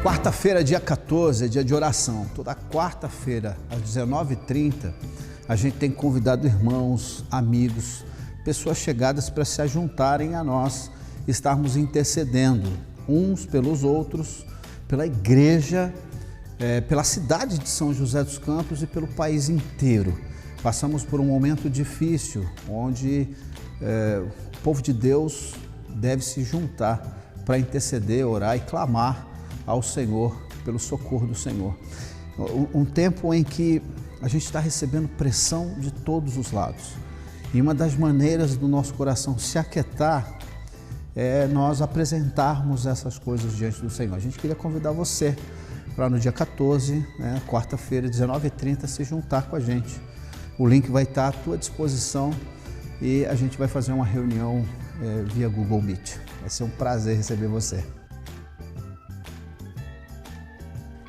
Quarta-feira, dia 14, é dia de oração. Toda quarta-feira, às 19h30, a gente tem convidado irmãos, amigos, pessoas chegadas para se ajuntarem a nós, estarmos intercedendo uns pelos outros, pela igreja, pela cidade de São José dos Campos e pelo país inteiro. Passamos por um momento difícil, onde o povo de Deus deve se juntar para interceder, orar e clamar ao Senhor, pelo socorro do Senhor. Um tempo em que a gente está recebendo pressão de todos os lados. E uma das maneiras do nosso coração se aquietar é nós apresentarmos essas coisas diante do Senhor. A gente queria convidar você para no dia 14, quarta-feira, 19h30, se juntar com a gente. O link vai estar à tua disposição e a gente vai fazer uma reunião via Google Meet. Vai ser um prazer receber você.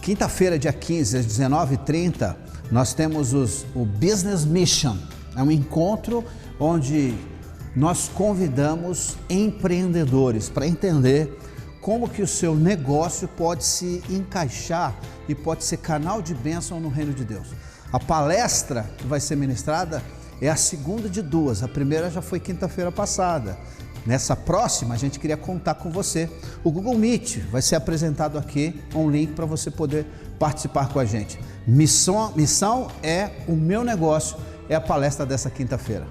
Quinta-feira, dia 15, às 19h30, nós temos o Business Mission. É um encontro onde nós convidamos empreendedores para entender como que o seu negócio pode se encaixar e pode ser canal de bênção no reino de Deus. A palestra que vai ser ministrada é a segunda de duas. A primeira já foi quinta-feira passada. Nessa próxima, a gente queria contar com você. O Google Meet vai ser apresentado aqui, um link para você poder participar com a gente. Missão é o meu negócio, é a palestra dessa quinta-feira.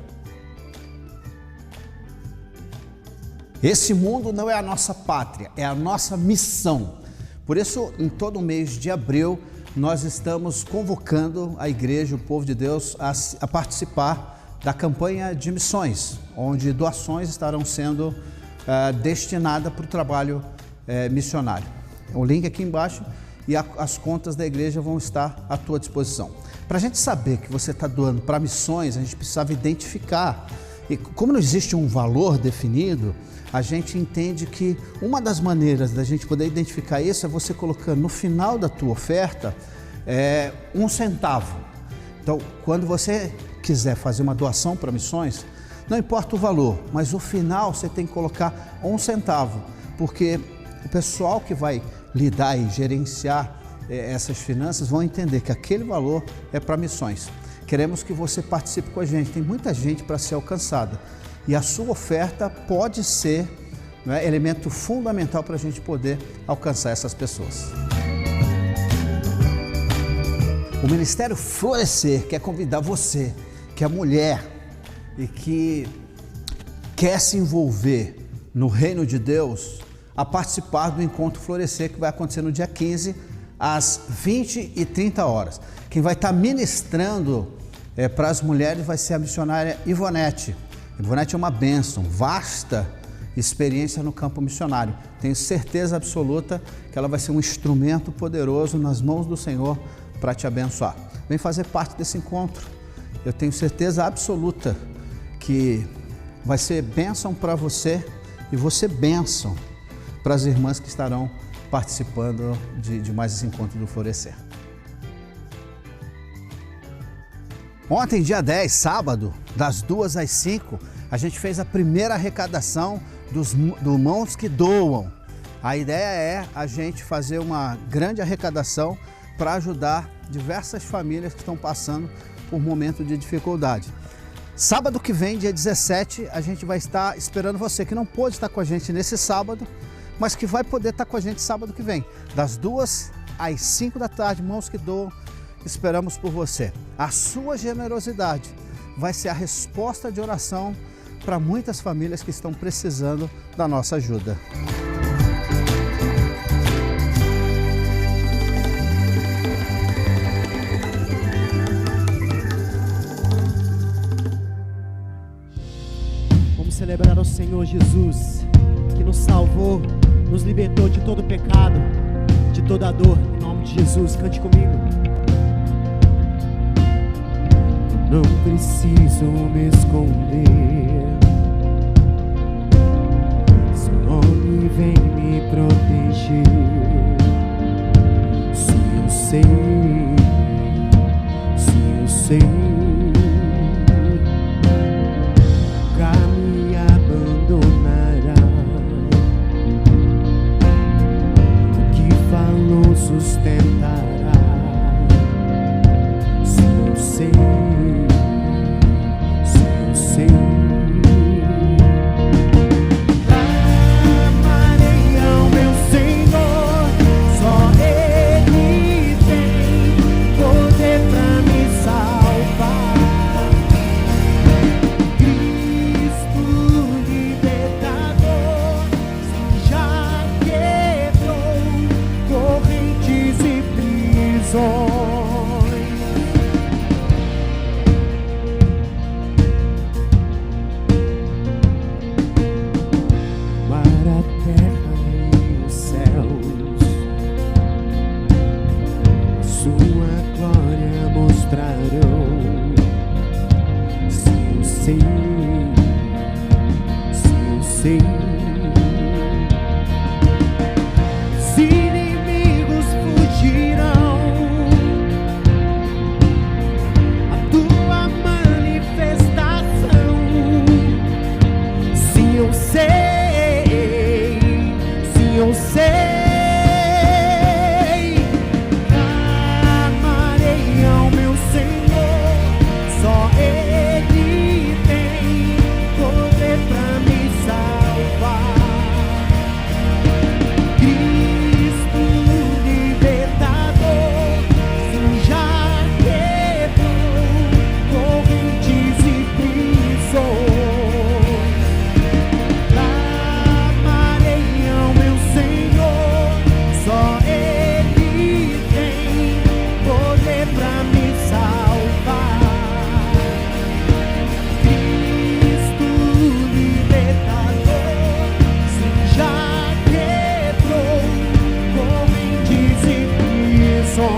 Esse mundo não é a nossa pátria, é a nossa missão. Por isso, em todo o mês de abril, nós estamos convocando a igreja, o povo de Deus, a participar da campanha de missões, onde doações estarão sendo destinadas para o trabalho missionário. O link aqui embaixo e as contas da igreja vão estar à tua disposição. Para a gente saber que você está doando para missões, a gente precisava identificar. E como não existe um valor definido, a gente entende que uma das maneiras da gente poder identificar isso é você colocando no final da tua oferta 1 centavo. Então, quando você quiser fazer uma doação para missões, não importa o valor, mas o final você tem que colocar 1 centavo, porque o pessoal que vai lidar e gerenciar essas finanças vão entender que aquele valor é para missões. Queremos que você participe com a gente, tem muita gente para ser alcançada e a sua oferta pode ser elemento fundamental para a gente poder alcançar essas pessoas. O Ministério Florescer quer convidar você, que é mulher e que quer se envolver no reino de Deus, a participar do Encontro Florescer, que vai acontecer no dia 15, às 20h30. Quem vai estar ministrando para as mulheres vai ser a missionária Ivonete. Ivonete é uma bênção, vasta experiência no campo missionário. Tenho certeza absoluta que ela vai ser um instrumento poderoso nas mãos do Senhor para te abençoar. Vem fazer parte desse encontro. Eu tenho certeza absoluta que vai ser bênção para você e você bênção para as irmãs que estarão participando de mais esse encontro do Florescer. Ontem, dia 10, sábado, das 2 às 5, a gente fez a primeira arrecadação dos Mãos que Doam. A ideia é a gente fazer uma grande arrecadação para ajudar diversas famílias que estão passando por momento de dificuldade. Sábado que vem, dia 17, a gente vai estar esperando você que não pôde estar com a gente nesse sábado, mas que vai poder estar com a gente sábado que vem, das 2 às 5 da tarde, Mãos que Doam, esperamos por você. A sua generosidade vai ser a resposta de oração para muitas famílias que estão precisando da nossa ajuda. Vamos celebrar ao Senhor Jesus, que nos salvou, nos libertou de todo pecado, de toda dor. Em nome de Jesus, cante comigo. Não preciso me esconder, seu nome vem me proteger. Se eu sei, nunca me abandonará. O que falou sustentará. Se eu sei, se eu sei. Amarei ao meu Senhor, só Ele tem poder pra me salvar. Cristo libertador, já quebrou correntes e prisões. Mar, a terra e os céus, sua glória mostrarão. Se eu sei, se eu sei. Os inimigos fugirão a tua manifestação. Se eu sei, se eu sei. Amarei ao meu Senhor, só Ele tem poder pra me salvar. Cristo libertador, já quebrou correntes e prisões. Amarei ao meu Senhor, só Ele tem poder pra me salvar. Cristo libertador, já quebrou correntes e prisões.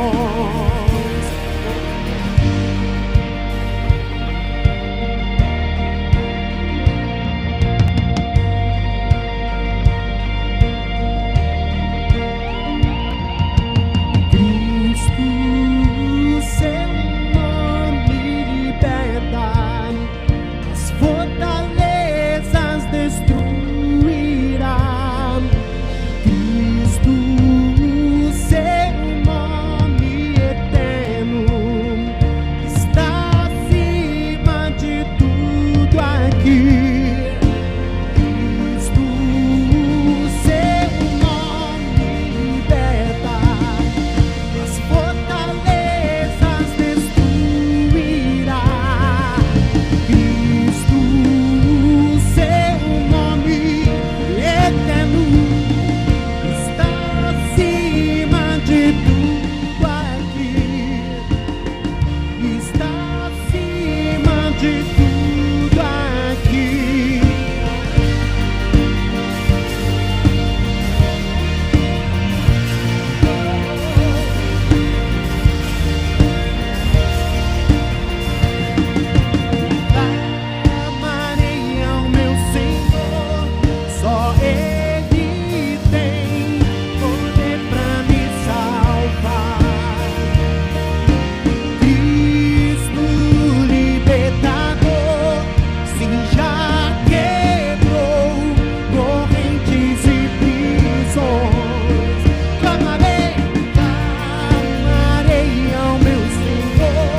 Cristo, seu nome liberta, as fortalezas destruirá. Cristo, seu nome eterno, está acima de tudo aqui. Cristo, seu nome liberta, as fortalezas destruirá. Cristo, seu nome eterno, está acima de tudo aqui. Está acima de tudo aqui. Amarei ao meu Senhor, só Ele tem poder pra me salvar. Cristo libertador, sim, já quebrou correntes e prisões. Amarei ao meu Senhor,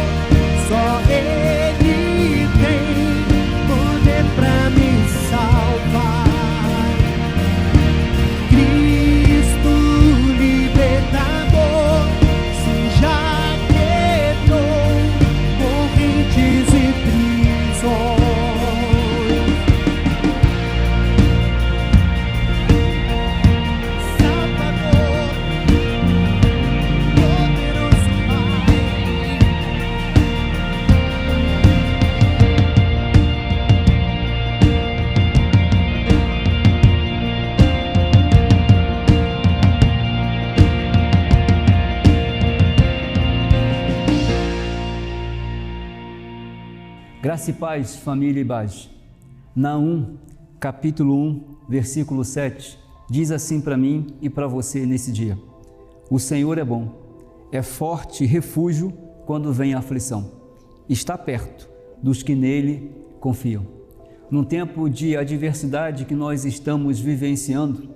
só Ele tem poder pra me salvar. Cristo libertador, sim, já quebrou correntes e prisões. Salvador, poderoso Pai. Graça e paz, família Ibage. Naum, capítulo 1, versículo 7, diz assim para mim e para você nesse dia: o Senhor é bom, é forte refúgio quando vem a aflição, está perto dos que nele confiam. Num tempo de adversidade que nós estamos vivenciando,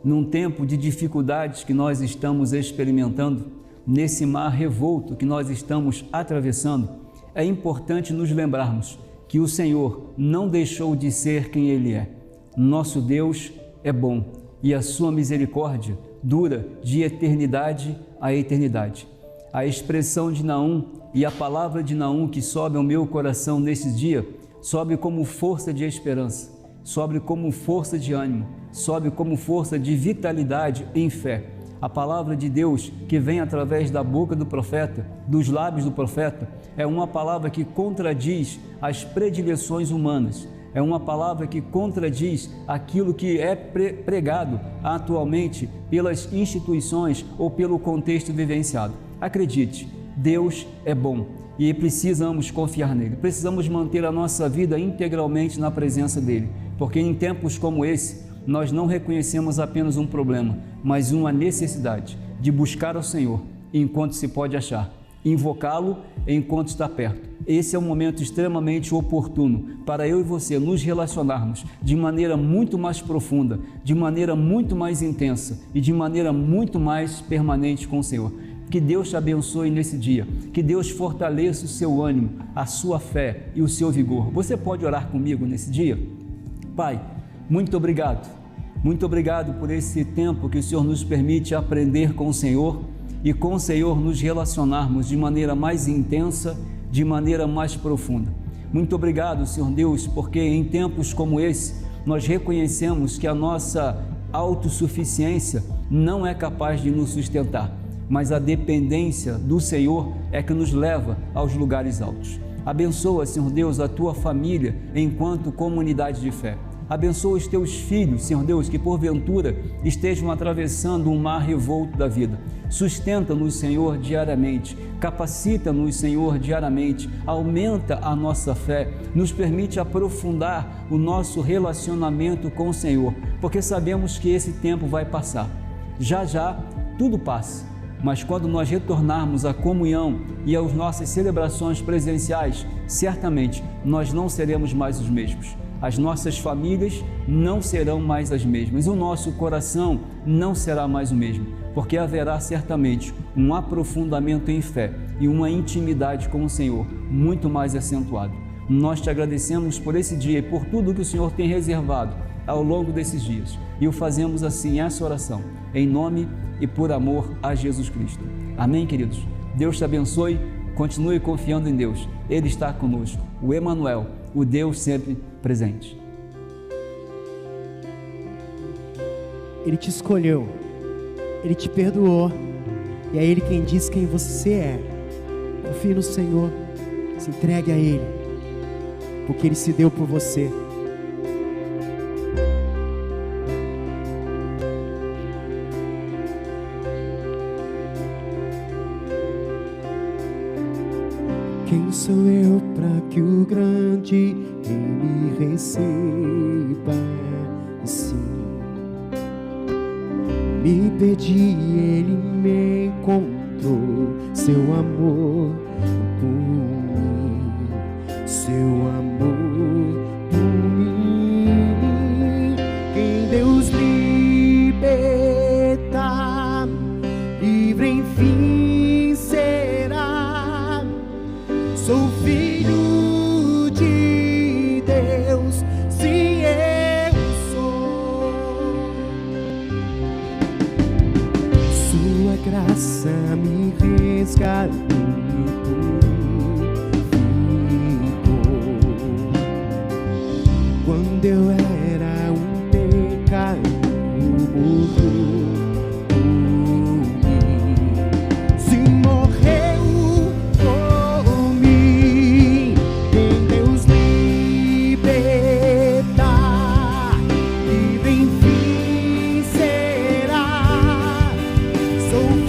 num tempo de dificuldades que nós estamos experimentando, nesse mar revolto que nós estamos atravessando, é importante nos lembrarmos que o Senhor não deixou de ser quem Ele é. Nosso Deus é bom e a sua misericórdia dura de eternidade a eternidade. A expressão de Naum e a palavra de Naum que sobe ao meu coração nesse dia, sobe como força de esperança, sobe como força de ânimo, sobe como força de vitalidade em fé. A palavra de Deus que vem através da boca do profeta, dos lábios do profeta, é uma palavra que contradiz as predileções humanas, é uma palavra que contradiz aquilo que é pregado atualmente pelas instituições ou pelo contexto vivenciado. Acredite, Deus é bom e precisamos confiar nele, precisamos manter a nossa vida integralmente na presença dele, porque em tempos como esse, nós não reconhecemos apenas um problema, mas uma necessidade de buscar ao Senhor enquanto se pode achar, invocá-lo enquanto está perto. Esse é um momento extremamente oportuno para eu e você nos relacionarmos de maneira muito mais profunda, de maneira muito mais intensa e de maneira muito mais permanente com o Senhor. Que Deus te abençoe nesse dia, que Deus fortaleça o seu ânimo, a sua fé e o seu vigor. Você pode orar comigo nesse dia? Pai, muito obrigado por esse tempo que o Senhor nos permite aprender com o Senhor e com o Senhor nos relacionarmos de maneira mais intensa, de maneira mais profunda. Muito obrigado, Senhor Deus, porque em tempos como esse, nós reconhecemos que a nossa autossuficiência não é capaz de nos sustentar, mas a dependência do Senhor é que nos leva aos lugares altos. Abençoa, Senhor Deus, a tua família enquanto comunidade de fé. Abençoa os teus filhos, Senhor Deus, que porventura estejam atravessando um mar revolto da vida. Sustenta-nos, Senhor, diariamente. Capacita-nos, Senhor, diariamente. Aumenta a nossa fé. Nos permite aprofundar o nosso relacionamento com o Senhor, porque sabemos que esse tempo vai passar. Já já tudo passa, mas quando nós retornarmos à comunhão e às nossas celebrações presenciais, certamente nós não seremos mais os mesmos. As nossas famílias não serão mais as mesmas, o nosso coração não será mais o mesmo, porque haverá certamente um aprofundamento em fé e uma intimidade com o Senhor muito mais acentuado. Nós te agradecemos por esse dia e por tudo que o Senhor tem reservado ao longo desses dias, e o fazemos assim, essa oração, em nome e por amor a Jesus Cristo. Amém, queridos? Deus te abençoe, continue confiando em Deus, Ele está conosco, o Emanuel, o Deus sempre presente. Ele te escolheu, Ele te perdoou, e é Ele quem diz quem você é. Confie no Senhor, se entregue a Ele, porque Ele se deu por você. Quem sou eu para que o grande Rei me receba assim? Me pedi, Ele me encontrou, seu amor por mim, seu amor por mim. Quem Deus liberta, livre enfim será. Sou filho de Deus, sim, eu sou. Sua graça me resgatou, me purificou. Quando eu era um pecador, morreu.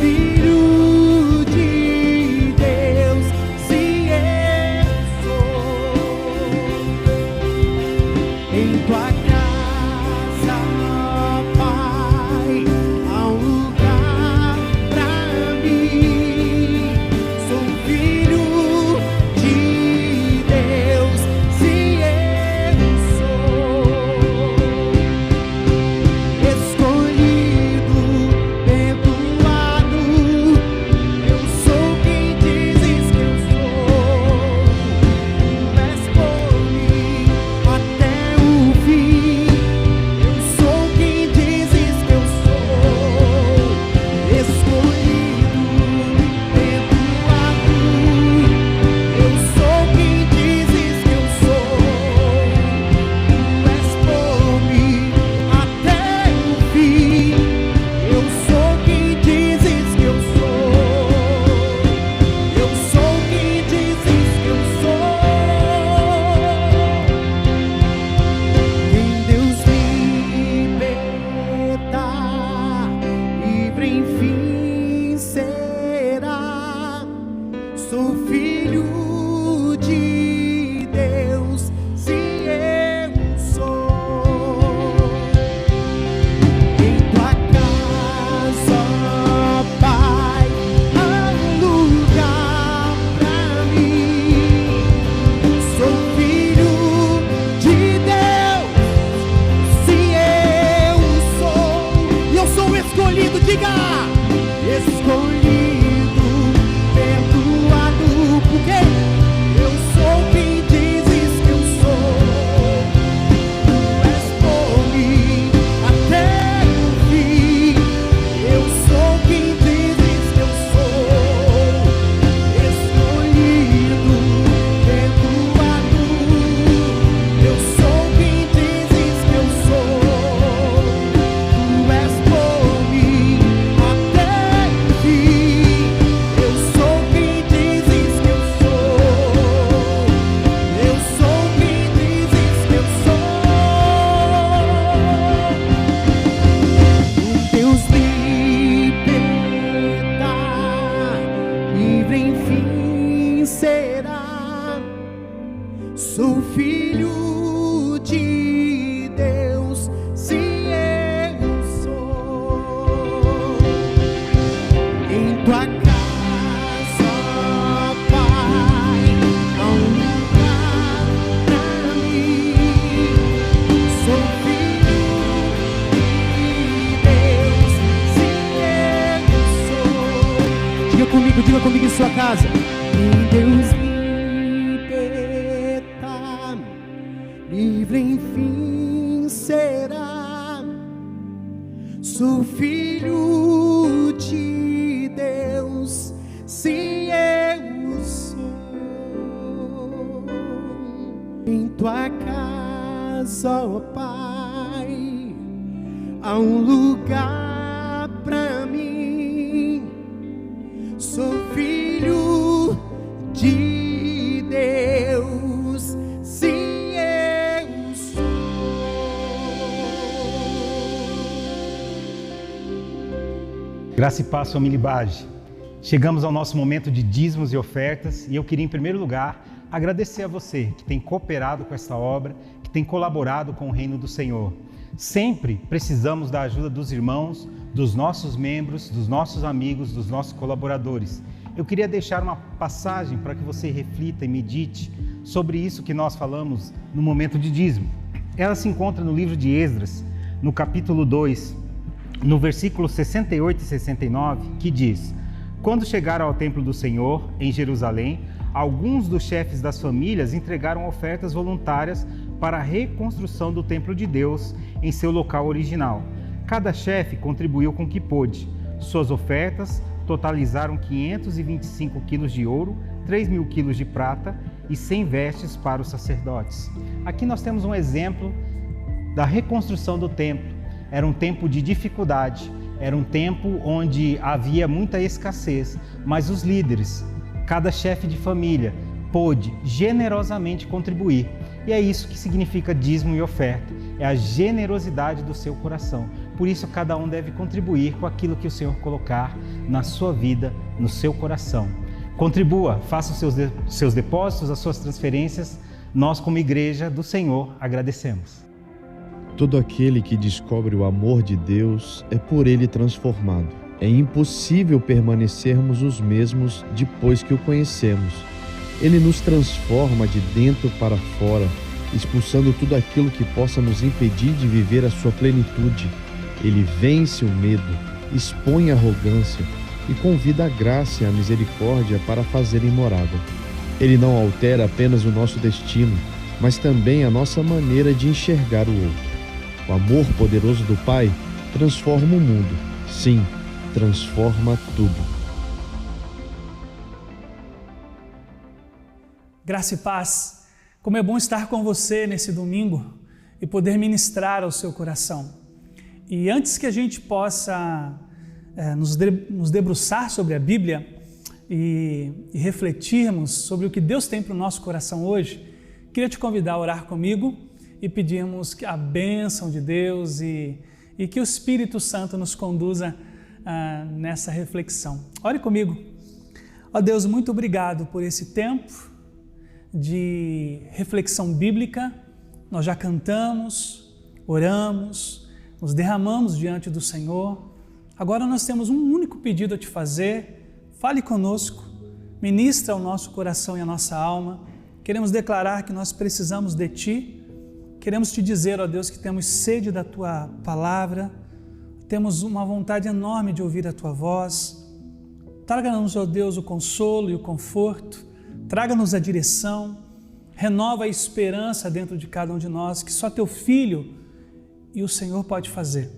Filho de Deus, sim. escolhido, diga! Escolhido, perdoado, porque eu sou quem dizes que eu sou. Tu és por mim até o fim. Eu sou quem dizes que eu sou. Escolhido, perdoado, eu sou quem dizes que eu sou. Tu és por mim até o fim. Eu sou quem dizes que eu sou. Eu sou quem dizes que eu sou. Deus liberta, livre enfim será. Sou filho de Deus, sim eu sou. Em tua casa, Pai, há um lugar pra mim. Sou filho de Deus, sim eu sou. Diga comigo em sua casa. Em Deus liberta, livre enfim será. Sou filho de Deus, sim eu sou. Em tua casa, ó Pai, há um lugar pra mim. Sou filho de Deus, sim eu sou. Graça e paz, família Ibage. Chegamos ao nosso momento de dízimos e ofertas e eu queria, em primeiro lugar, agradecer a você que tem cooperado com essa obra, que tem colaborado com o reino do Senhor. Sempre precisamos da ajuda dos irmãos, dos nossos membros, dos nossos amigos, dos nossos colaboradores. Eu queria deixar uma passagem para que você reflita e medite sobre isso que nós falamos no momento de dízimo. Ela se encontra no livro de Esdras, no capítulo 2, no versículo 68 e 69, que diz: Quando chegaram ao templo do Senhor, em Jerusalém, alguns dos chefes das famílias entregaram ofertas voluntárias para a reconstrução do templo de Deus em seu local original. Cada chefe contribuiu com o que pôde. Suas ofertas totalizaram 525 quilos de ouro, 3.000 quilos de prata e 100 vestes para os sacerdotes. Aqui nós temos um exemplo da reconstrução do templo. Era um tempo de dificuldade, era um tempo onde havia muita escassez, mas os líderes, cada chefe de família, pôde generosamente contribuir. E é isso que significa dízimo e oferta, é a generosidade do seu coração. Por isso, cada um deve contribuir com aquilo que o Senhor colocar na sua vida, no seu coração. Contribua, faça os seus depósitos, as suas transferências. Nós, como igreja do Senhor, agradecemos. Todo aquele que descobre o amor de Deus é por ele transformado. É impossível permanecermos os mesmos depois que o conhecemos. Ele nos transforma de dentro para fora, expulsando tudo aquilo que possa nos impedir de viver a sua plenitude. Ele vence o medo, expõe a arrogância e convida a graça e a misericórdia para fazerem morada. Ele não altera apenas o nosso destino, mas também a nossa maneira de enxergar o outro. O amor poderoso do Pai transforma o mundo. Sim, transforma tudo. Graça e paz. Como é bom estar com você nesse domingo e poder ministrar ao seu coração. E antes que a gente possa nos debruçar sobre a Bíblia e refletirmos sobre o que Deus tem para o nosso coração hoje, queria te convidar a orar comigo e pedirmos a bênção de Deus e que o Espírito Santo nos conduza nessa reflexão. Ore comigo. Ó Deus, muito obrigado por esse tempo de reflexão bíblica. Nós já cantamos, oramos, nos derramamos diante do Senhor. Agora nós temos um único pedido a te fazer. Fale conosco, ministra ao nosso coração e à nossa alma. Queremos declarar que nós precisamos de Ti. Queremos te dizer, ó Deus, que temos sede da Tua palavra, temos uma vontade enorme de ouvir a Tua voz. Traga-nos, ó Deus, o consolo e o conforto, traga-nos a direção, renova a esperança dentro de cada um de nós, que só Teu Filho e o Senhor pode fazer.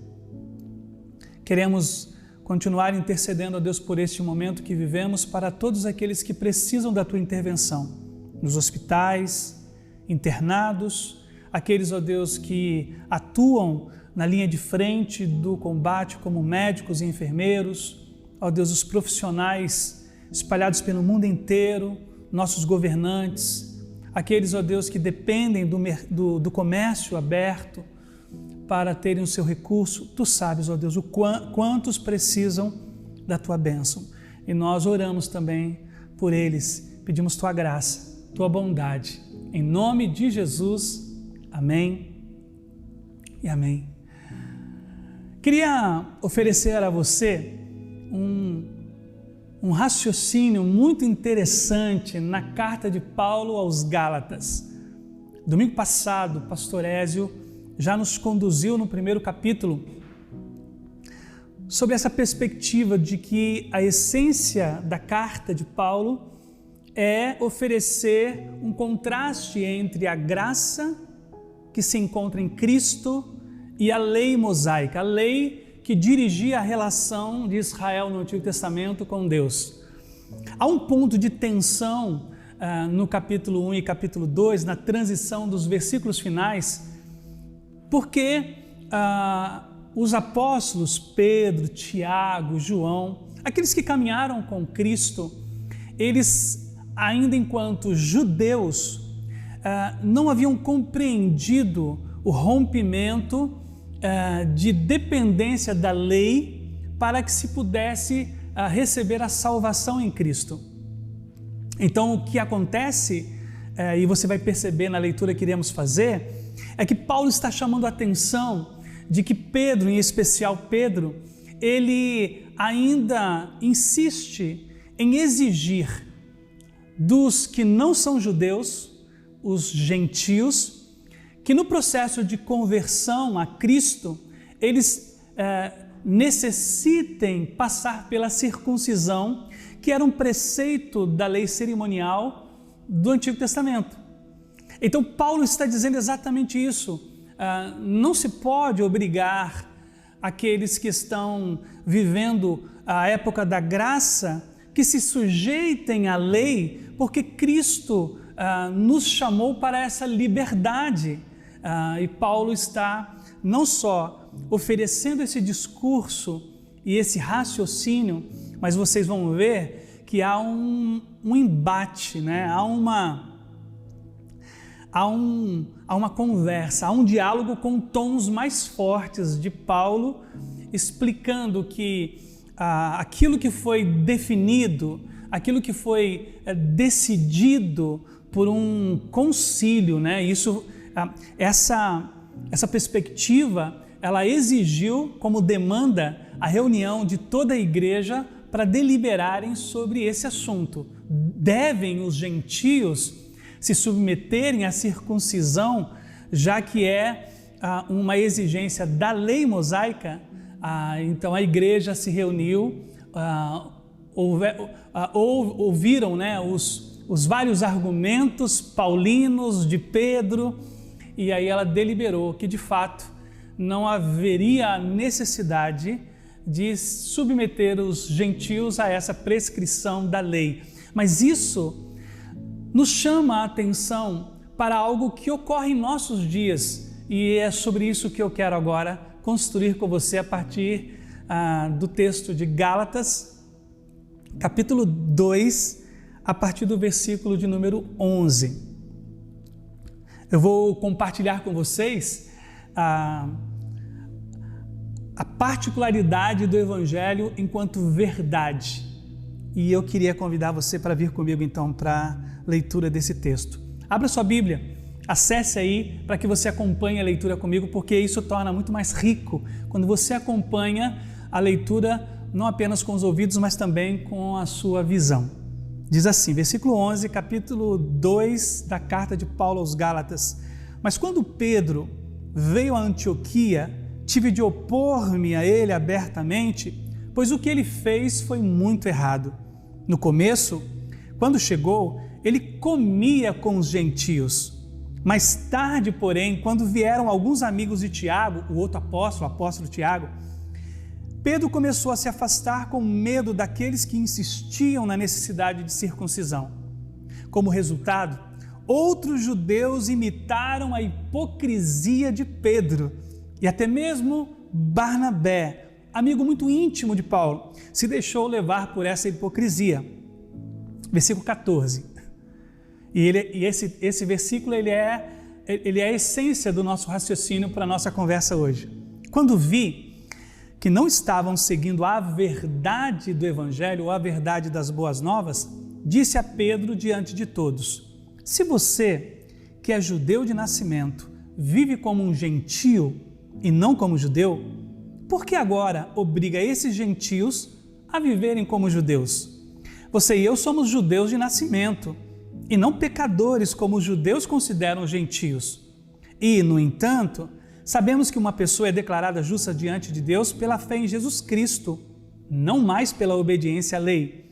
Queremos continuar intercedendo, ó Deus, por este momento que vivemos, para todos aqueles que precisam da Tua intervenção, nos hospitais, internados, aqueles, ó Deus, que atuam na linha de frente do combate como médicos e enfermeiros, ó Deus, os profissionais espalhados pelo mundo inteiro, nossos governantes, aqueles, ó Deus, que dependem do comércio aberto para terem o seu recurso. Tu sabes, ó Deus, quantos precisam da Tua bênção. E nós oramos também por eles, pedimos Tua graça, Tua bondade. Em nome de Jesus, amém e amém. Queria oferecer a você um raciocínio muito interessante na carta de Paulo aos Gálatas. Domingo passado, o pastor Ézio já nos conduziu no primeiro capítulo sobre essa perspectiva de que a essência da carta de Paulo é oferecer um contraste entre a graça que se encontra em Cristo e a lei mosaica, a lei que dirigia a relação de Israel no Antigo Testamento com Deus. Há um ponto de tensão no capítulo 1 e capítulo 2, na transição dos versículos finais, porque os apóstolos Pedro, Tiago, João, aqueles que caminharam com Cristo, eles, ainda enquanto judeus, não haviam compreendido o rompimento de dependência da lei para que se pudesse receber a salvação em Cristo. Então, o que acontece, e você vai perceber na leitura que iremos fazer, é que Paulo está chamando a atenção de que Pedro, em especial Pedro, ele ainda insiste em exigir dos que não são judeus, os gentios, que no processo de conversão a Cristo, eles necessitem passar pela circuncisão, que era um preceito da lei cerimonial do Antigo Testamento. Então Paulo está dizendo exatamente isso. Não se pode obrigar aqueles que estão vivendo a época da graça que se sujeitem à lei, porque Cristo nos chamou para essa liberdade. E Paulo está não só oferecendo esse discurso e esse raciocínio, mas vocês vão ver que há um embate, né? há uma conversa, há um diálogo com tons mais fortes de Paulo, explicando que aquilo que foi definido, aquilo que foi decidido por um concílio, né? Essa perspectiva, ela exigiu como demanda a reunião de toda a igreja para deliberarem sobre esse assunto. Devem os gentios se submeterem à circuncisão, já que é uma exigência da lei mosaica? Então a igreja se reuniu, ouviram, né, os vários argumentos paulinos de Pedro, e aí ela deliberou que de fato não haveria necessidade de submeter os gentios a essa prescrição da lei. Mas isso nos chama a atenção para algo que ocorre em nossos dias, e é sobre isso que eu quero agora construir com você a partir do texto de Gálatas, capítulo 2, a partir do versículo de número 11. Eu vou compartilhar com vocês a particularidade do Evangelho enquanto verdade. E eu queria convidar você para vir comigo então para a leitura desse texto. Abra sua Bíblia, acesse aí para que você acompanhe a leitura comigo, porque isso torna muito mais rico quando você acompanha a leitura não apenas com os ouvidos, mas também com a sua visão. Diz assim, versículo 11, capítulo 2 da carta de Paulo aos Gálatas: Mas quando Pedro veio a Antioquia, tive de opor-me a ele abertamente, pois o que ele fez foi muito errado. No começo, quando chegou, ele comia com os gentios. Mais tarde, porém, quando vieram alguns amigos de Tiago, o outro apóstolo, o apóstolo Tiago, Pedro começou a se afastar com medo daqueles que insistiam na necessidade de circuncisão. Como resultado, outros judeus imitaram a hipocrisia de Pedro e até mesmo Barnabé, amigo muito íntimo de Paulo, se deixou levar por essa hipocrisia. Versículo 14. E esse versículo ele é a essência do nosso raciocínio para a nossa conversa hoje. Quando vi que não estavam seguindo a verdade do Evangelho ou a verdade das boas novas, disse a Pedro diante de todos: se você, que é judeu de nascimento, vive como um gentio e não como judeu, por que agora obriga esses gentios a viverem como judeus? Você e eu somos judeus de nascimento e não pecadores como os judeus consideram os gentios. E, no entanto, sabemos que uma pessoa é declarada justa diante de Deus pela fé em Jesus Cristo, não mais pela obediência à lei.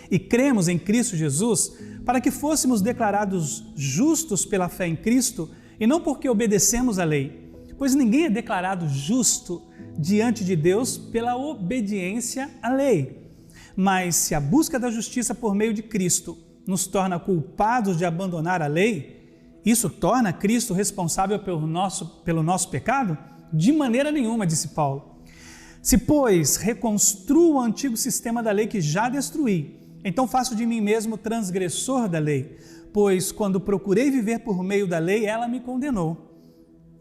E cremos em Cristo Jesus para que fôssemos declarados justos pela fé em Cristo e não porque obedecemos à lei, pois ninguém é declarado justo diante de Deus pela obediência à lei. Mas se a busca da justiça por meio de Cristo nos torna culpados de abandonar a lei, isso torna Cristo responsável pelo nosso pecado? De maneira nenhuma, disse Paulo. Se, pois, reconstruo o antigo sistema da lei que já destruí, então faço de mim mesmo transgressor da lei, pois quando procurei viver por meio da lei, ela me condenou.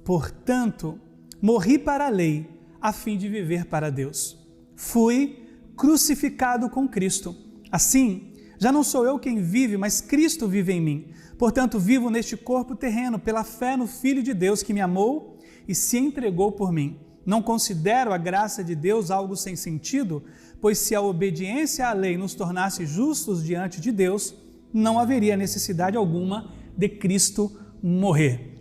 Portanto, morri para a lei, a fim de viver para Deus. Fui crucificado com Cristo. Assim, já não sou eu quem vive, mas Cristo vive em mim. Portanto, vivo neste corpo terreno pela fé no Filho de Deus que me amou e se entregou por mim. Não considero a graça de Deus algo sem sentido, pois se a obediência à lei nos tornasse justos diante de Deus, não haveria necessidade alguma de Cristo morrer.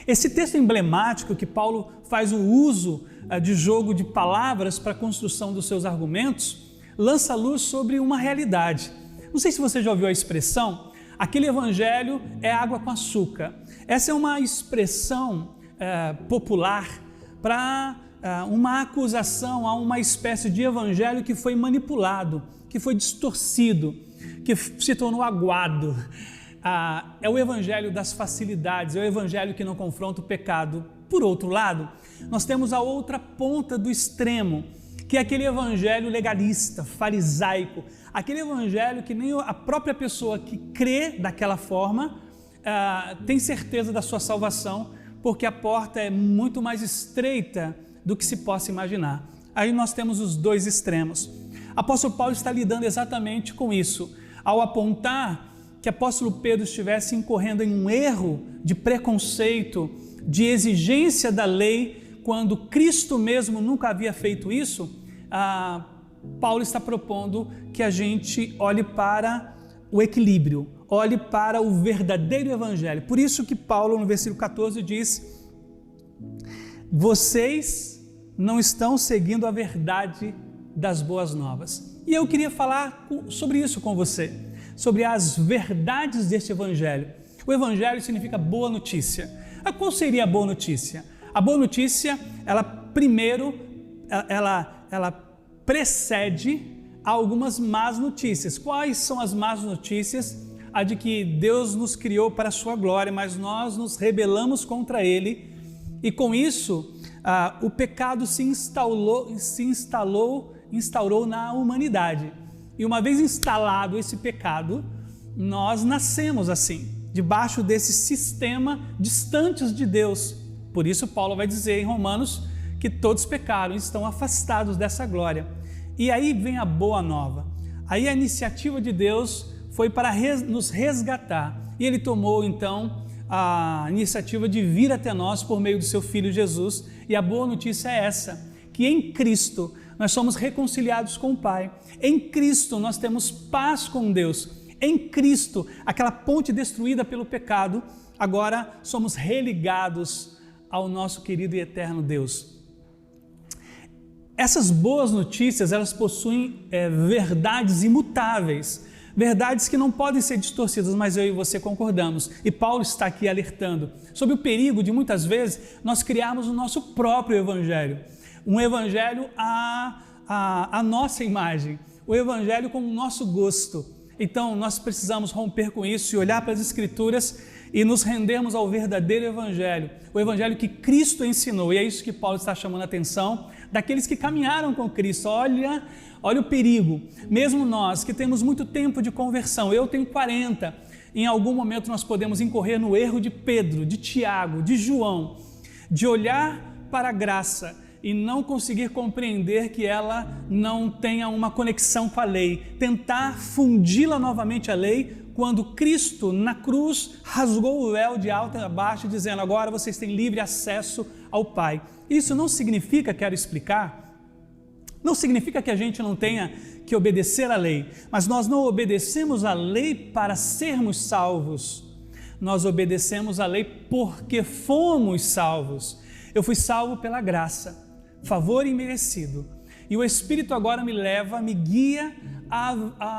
Esse texto emblemático que Paulo faz um uso de jogo de palavras para a construção dos seus argumentos, lança luz sobre uma realidade. Não sei se você já ouviu a expressão, aquele evangelho é água com açúcar. Essa é uma expressão popular para uma acusação a uma espécie de evangelho que foi manipulado, que foi distorcido, que se tornou aguado. É o evangelho das facilidades, é o evangelho que não confronta o pecado. Por outro lado, nós temos a outra ponta do extremo, que é aquele evangelho legalista, farisaico, aquele evangelho que nem a própria pessoa que crê daquela forma tem certeza da sua salvação, porque a porta é muito mais estreita do que se possa imaginar. Aí nós temos os dois extremos. Apóstolo Paulo está lidando exatamente com isso, ao apontar que apóstolo Pedro estivesse incorrendo em um erro de preconceito, de exigência da lei, quando Cristo mesmo nunca havia feito isso. Paulo está propondo que a gente olhe para o equilíbrio, olhe para o verdadeiro evangelho. Por isso que Paulo, no versículo 14, diz: vocês não estão seguindo a verdade das boas novas. E eu queria falar sobre isso com você, sobre as verdades deste evangelho. O evangelho significa boa notícia. Qual seria a boa notícia? A boa notícia, ela precede algumas más notícias. Quais são as más notícias? A de que Deus nos criou para a sua glória, mas nós nos rebelamos contra Ele e com isso o pecado se instaurou na humanidade. E uma vez instalado esse pecado, nós nascemos assim, debaixo desse sistema, distantes de Deus. Por isso Paulo vai dizer em Romanos que todos pecaram e estão afastados dessa glória. E aí vem a boa nova. Aí a iniciativa de Deus foi para nos resgatar. E Ele tomou então a iniciativa de vir até nós por meio do seu Filho Jesus. E a boa notícia é essa, que em Cristo nós somos reconciliados com o Pai. Em Cristo nós temos paz com Deus. Em Cristo, aquela ponte destruída pelo pecado, agora somos religados ao nosso querido e eterno Deus. Essas boas notícias, elas possuem verdades imutáveis, verdades que não podem ser distorcidas, mas eu e você concordamos. E Paulo está aqui alertando sobre o perigo de muitas vezes nós criarmos o nosso próprio evangelho, um evangelho à nossa imagem, o evangelho com o nosso gosto. Então nós precisamos romper com isso e olhar para as Escrituras e nos rendermos ao verdadeiro evangelho, o evangelho que Cristo ensinou. E é isso que Paulo está chamando a atenção daqueles que caminharam com Cristo. Olha o perigo. Mesmo nós que temos muito tempo de conversão, eu tenho 40, em algum momento nós podemos incorrer no erro de Pedro, de Tiago, de João, de olhar para a graça e não conseguir compreender que ela não tenha uma conexão com a lei, tentar fundi-la novamente à lei, quando Cristo na cruz rasgou o véu de alto a baixo, dizendo: agora vocês têm livre acesso ao Pai. Isso não significa, quero explicar, não significa que a gente não tenha que obedecer à lei, mas nós não obedecemos à lei para sermos salvos, nós obedecemos à lei porque fomos salvos. Eu fui salvo pela graça, favor imerecido, e o Espírito agora me leva, me guia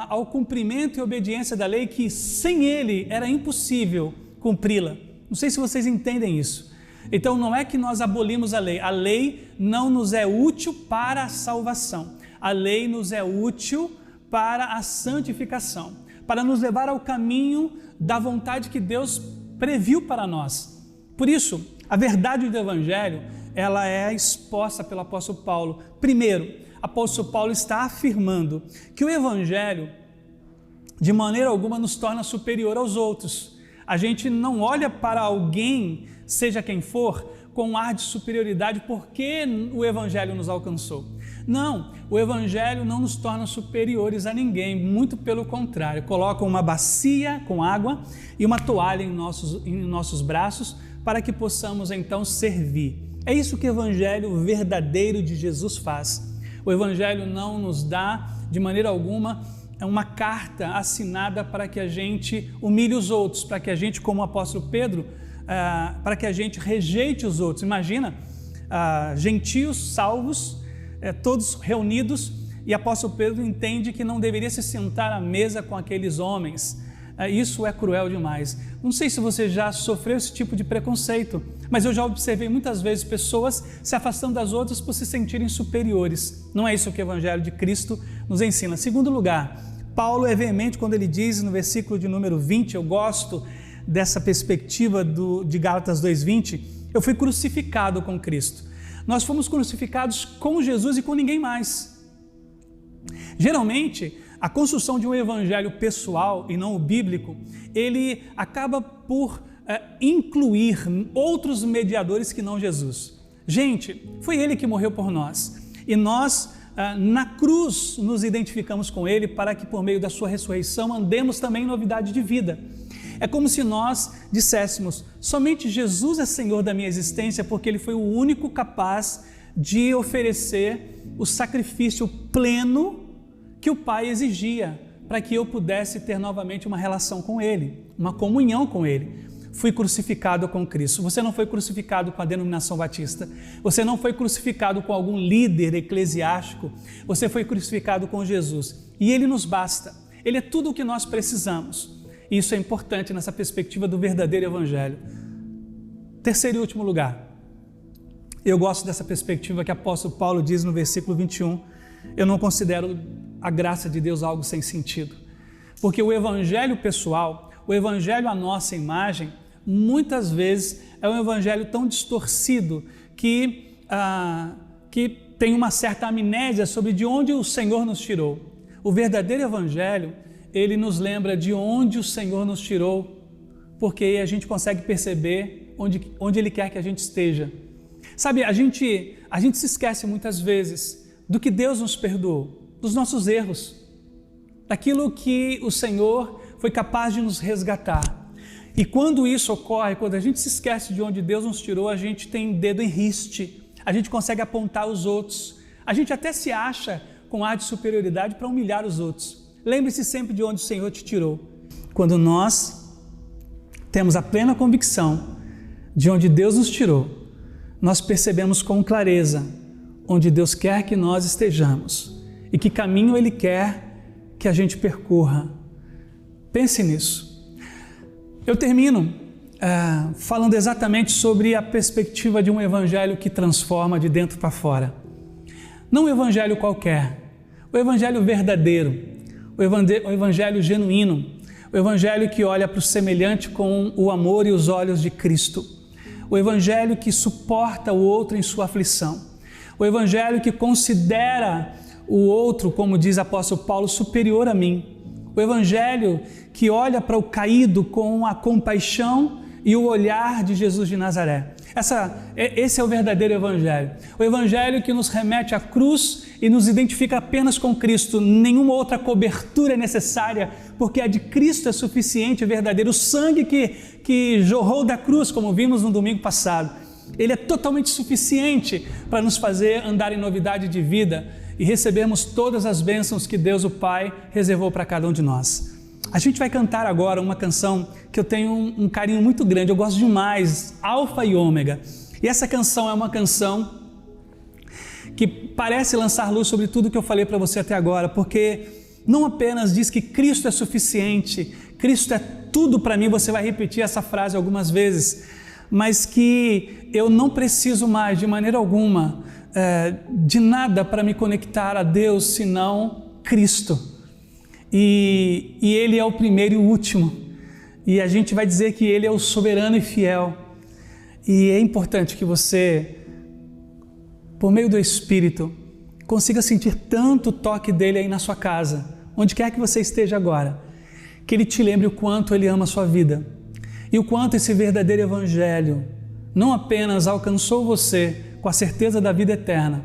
ao cumprimento e obediência da lei, que sem Ele era impossível cumpri-la. Não sei se vocês entendem isso. Então não é que nós abolimos a lei não nos é útil para a salvação, a lei nos é útil para a santificação, para nos levar ao caminho da vontade que Deus previu para nós. Por isso, a verdade do Evangelho, ela é exposta pelo apóstolo Paulo. Primeiro, o apóstolo Paulo está afirmando que o Evangelho, de maneira alguma, nos torna superior aos outros. A gente não olha para alguém, seja quem for, com um ar de superioridade porque o Evangelho nos alcançou. Não, o Evangelho não nos torna superiores a ninguém, muito pelo contrário. Coloca uma bacia com água e uma toalha em nossos braços para que possamos então servir. É isso que o Evangelho verdadeiro de Jesus faz. O Evangelho não nos dá, de maneira alguma, uma carta assinada para que a gente humilhe os outros, para que a gente, como o apóstolo Pedro, para que a gente rejeite os outros. Imagina, gentios salvos, todos reunidos, e o apóstolo Pedro entende que não deveria se sentar à mesa com aqueles homens. Isso é cruel demais. Não sei se você já sofreu esse tipo de preconceito, mas eu já observei muitas vezes pessoas se afastando das outras por se sentirem superiores. Não é isso que o Evangelho de Cristo nos ensina. Segundo lugar, Paulo é veemente quando ele diz no versículo de número 20, eu gosto dessa perspectiva de Gálatas 2:20, eu fui crucificado com Cristo. Nós fomos crucificados com Jesus e com ninguém mais. Geralmente, a construção de um evangelho pessoal e não o bíblico, ele acaba por incluir outros mediadores que não Jesus. Gente, foi Ele que morreu por nós e nós na cruz nos identificamos com Ele para que por meio da sua ressurreição andemos também em novidade de vida. É como se nós disséssemos, somente Jesus é Senhor da minha existência porque Ele foi o único capaz de oferecer o sacrifício pleno que o Pai exigia para que eu pudesse ter novamente uma relação com Ele, uma comunhão com Ele. Fui crucificado com Cristo. Você não foi crucificado com a denominação batista, você não foi crucificado com algum líder eclesiástico, você foi crucificado com Jesus. E Ele nos basta, Ele é tudo o que nós precisamos. E isso é importante nessa perspectiva do verdadeiro Evangelho. Terceiro e último lugar, eu gosto dessa perspectiva que o apóstolo Paulo diz no versículo 21, eu não considero a graça de Deus algo sem sentido, porque o evangelho pessoal, o evangelho à nossa imagem, muitas vezes é um evangelho tão distorcido que tem uma certa amnésia sobre de onde o Senhor nos tirou. O verdadeiro evangelho, ele nos lembra de onde o Senhor nos tirou, porque aí a gente consegue perceber onde Ele quer que a gente esteja. Sabe, a gente se esquece muitas vezes do que Deus nos perdoou, dos nossos erros, daquilo que o Senhor foi capaz de nos resgatar. E quando isso ocorre, quando a gente se esquece de onde Deus nos tirou, a gente tem dedo em riste, a gente consegue apontar os outros, a gente até se acha com ar de superioridade para humilhar os outros. Lembre-se sempre de onde o Senhor te tirou. Quando nós temos a plena convicção de onde Deus nos tirou, nós percebemos com clareza onde Deus quer que nós estejamos e que caminho Ele quer que a gente percorra. Pense nisso. Eu termino falando exatamente sobre a perspectiva de um evangelho que transforma de dentro para fora. Não um evangelho qualquer, o evangelho verdadeiro, o evangelho genuíno, o evangelho que olha para o semelhante com o amor e os olhos de Cristo, o evangelho que suporta o outro em sua aflição, o evangelho que considera o outro, como diz o apóstolo Paulo, superior a mim, o evangelho que olha para o caído com a compaixão e o olhar de Jesus de Nazaré. Esse é o verdadeiro evangelho. O evangelho que nos remete à cruz e nos identifica apenas com Cristo. Nenhuma outra cobertura é necessária, porque a de Cristo é suficiente e verdadeiro. O sangue que jorrou da cruz, como vimos no domingo passado, ele é totalmente suficiente para nos fazer andar em novidade de vida e recebermos todas as bênçãos que Deus, o Pai, reservou para cada um de nós. A gente vai cantar agora uma canção que eu tenho um carinho muito grande, eu gosto demais, Alfa e Ômega. E essa canção é uma canção que parece lançar luz sobre tudo que eu falei para você até agora, porque não apenas diz que Cristo é suficiente, Cristo é tudo para mim, você vai repetir essa frase algumas vezes, mas que eu não preciso mais, de maneira alguma, de nada para me conectar a Deus, senão Cristo. E Ele é o primeiro e o último, e a gente vai dizer que Ele é o soberano e fiel, e é importante que você, por meio do Espírito, consiga sentir tanto o toque dEle aí na sua casa, onde quer que você esteja agora, que Ele te lembre o quanto Ele ama a sua vida, e o quanto esse verdadeiro Evangelho não apenas alcançou você com a certeza da vida eterna,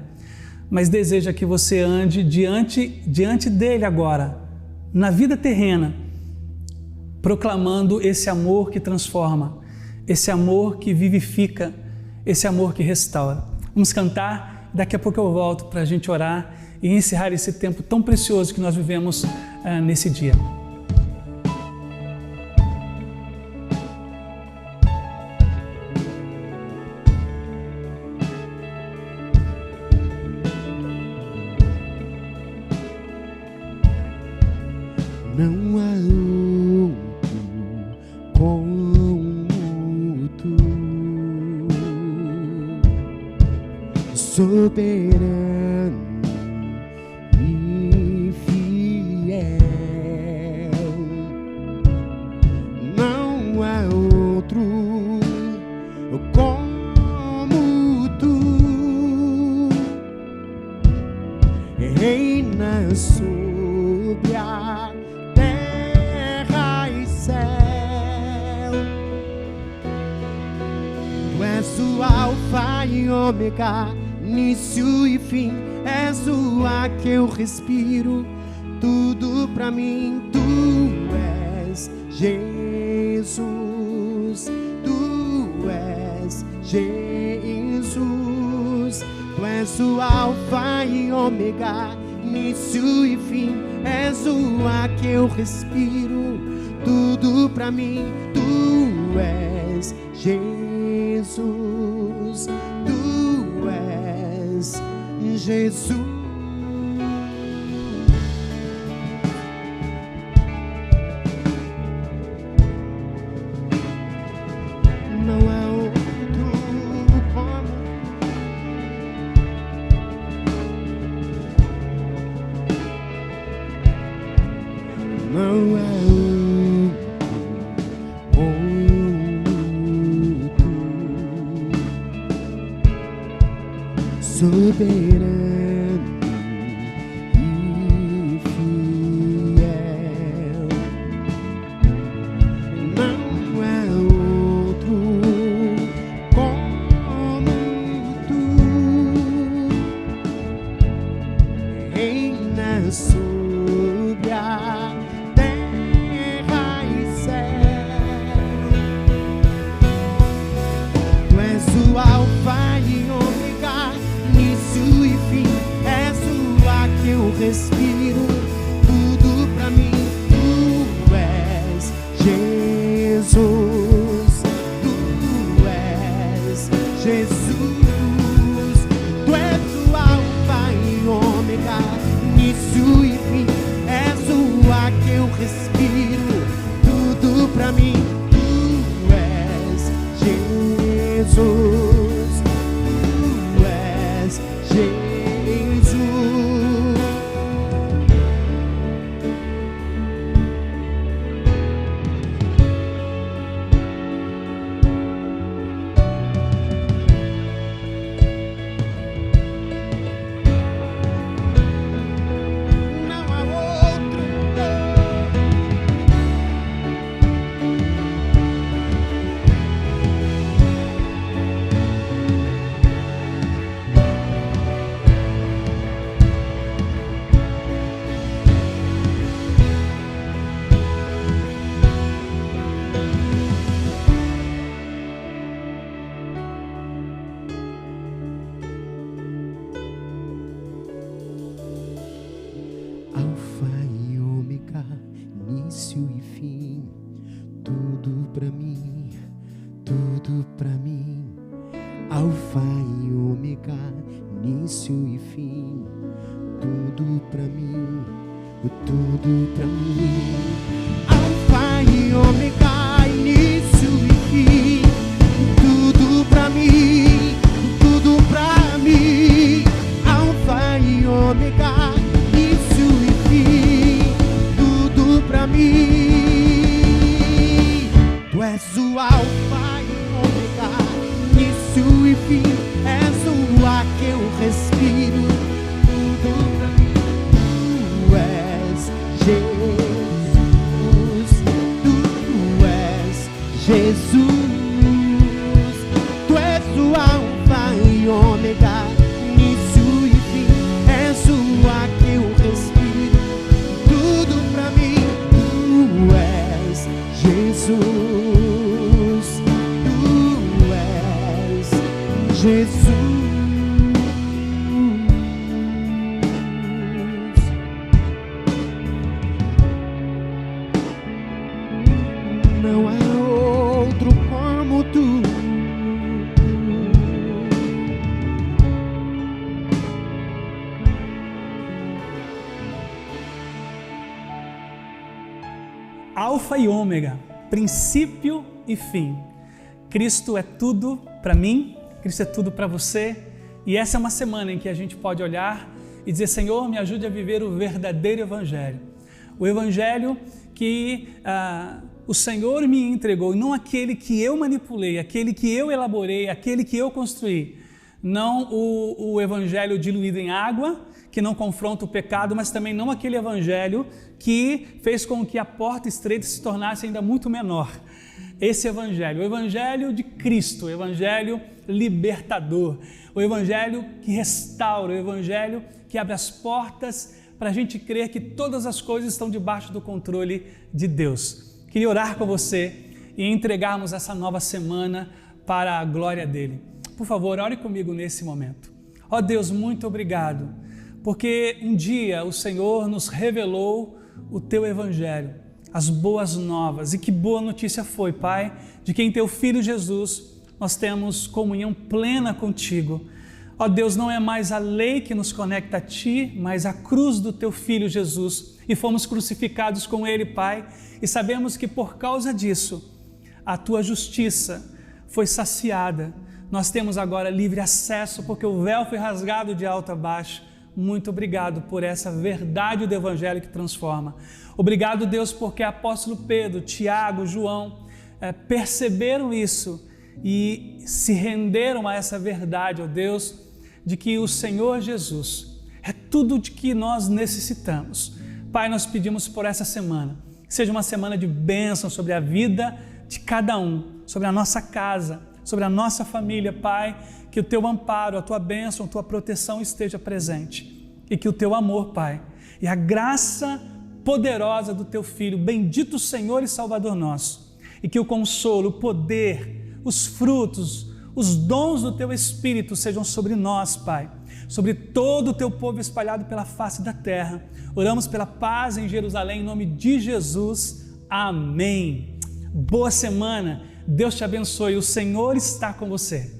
mas deseja que você ande diante dEle agora, na vida terrena, proclamando esse amor que transforma, esse amor que vivifica, esse amor que restaura. Vamos cantar, daqui a pouco eu volto para a gente orar e encerrar esse tempo tão precioso que nós vivemos nesse dia. Não há outro como tu, soberano e fiel. Não há outro como tu, reina sobre a terra e céu. Tu és o alfa e ômega, início e fim, és o ar que eu respiro, tudo pra mim. Tu és Jesus, tu és Jesus, tu és o alfa e ômega, início e fim, és o ar que eu respiro, tudo pra mim. Tu és Jesus, tu és Jesus. Não há outro como, não há outro como tu, soberano e fiel. Não há outro como tu, reina sobre a terra e céu. Tu és o alfa e ômega, início e fim, és o ar que eu respiro, tudo pra mim. Tu és Jesus, tu és Jesus. tudo pra mim, o tudo pra mim. Alfa e ômega, início e fim, tudo pra mim, tudo pra mim. Alfa e ômega, início e fim, tudo pra mim. Tu és o alfa e ômega, início e fim, és o ar que eu respiro, tudo pra mim. Tu és Jesus, tu és Jesus. Tu és o alfa e ômega, início e fim, és o ar que eu respiro, tudo pra mim. Tu és Jesus, tu és Jesus. Não há outro como tu. Alfa e ômega, princípio e fim. Cristo é tudo para mim, Cristo é tudo para você. E essa é uma semana em que a gente pode olhar e dizer: Senhor, me ajude a viver o verdadeiro Evangelho. O Evangelho que o Senhor me entregou, e não aquele que eu manipulei, aquele que eu elaborei, aquele que eu construí. Não o Evangelho diluído em água, que não confronta o pecado, mas também não aquele Evangelho que fez com que a porta estreita se tornasse ainda muito menor. Esse Evangelho, o Evangelho de Cristo, o Evangelho libertador, o Evangelho que restaura, o Evangelho que abre as portas para a gente crer que todas as coisas estão debaixo do controle de Deus. Queria orar com você e entregarmos essa nova semana para a glória dele. Por favor, ore comigo nesse momento. Ó Deus, muito obrigado, porque um dia o Senhor nos revelou o teu Evangelho, as boas novas. E que boa notícia foi, Pai, de que em teu Filho Jesus nós temos comunhão plena contigo. Ó Deus, não é mais a lei que nos conecta a Ti, mas a cruz do Teu Filho Jesus. E fomos crucificados com Ele, Pai, e sabemos que por causa disso, a Tua justiça foi saciada. Nós temos agora livre acesso, porque o véu foi rasgado de alto a baixo. Muito obrigado por essa verdade do Evangelho que transforma. Obrigado, Deus, porque apóstolo Pedro, Tiago, João perceberam isso e se renderam a essa verdade, ó Deus, de que o Senhor Jesus é tudo de que nós necessitamos. Pai, nós pedimos por essa semana, que seja uma semana de bênção sobre a vida de cada um, sobre a nossa casa, sobre a nossa família, Pai, que o Teu amparo, a Tua bênção, a Tua proteção esteja presente e que o Teu amor, Pai, e a graça poderosa do Teu Filho, bendito Senhor e Salvador nosso, e que o consolo, o poder, os frutos, os dons do Teu Espírito sejam sobre nós, Pai, sobre todo o Teu povo espalhado pela face da terra. Oramos pela paz em Jerusalém, em nome de Jesus. Amém. Boa semana. Deus te abençoe. O Senhor está com você.